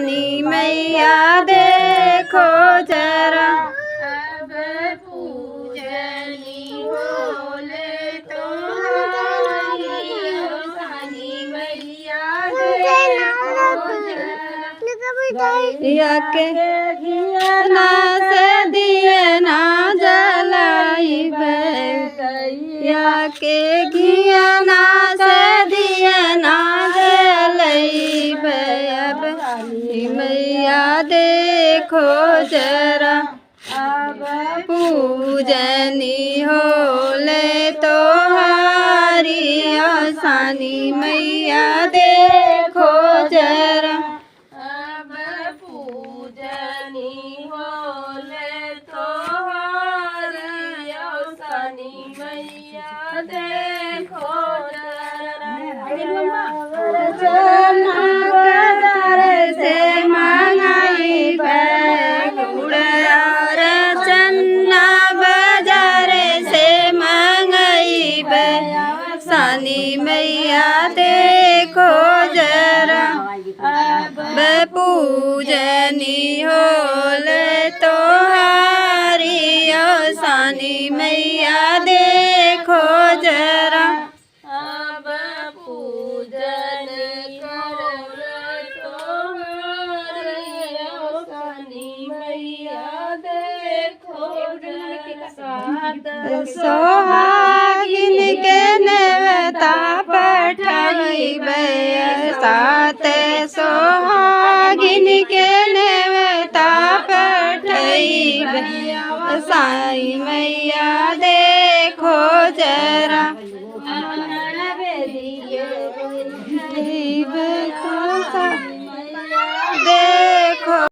सानी मैया देखो जरा। अब पूजनी बोले तुम्हारी सानी मैया देखो जरा। या के घियना से दिए ना जलाई या के घियना से दिए ना जलाई अब मैया देखो जरा। अब पूजनी होले तो हारी सानी मैया देखो जरा। अब पूजनी होले तो सानी मैया देखो जरा। से मंगाई चन्ना बाजार से मंगाई सानी मैया देखो जरा। पूजनी होले तो हारी सानी मैया देखो जरा। अब पूजन करोले तो सानी मैया देखो जरा। सोहागिन के नेवता पठाई साथ सोहागिन के नेवता पठाई साई मैया देखो जरा। गरीब तो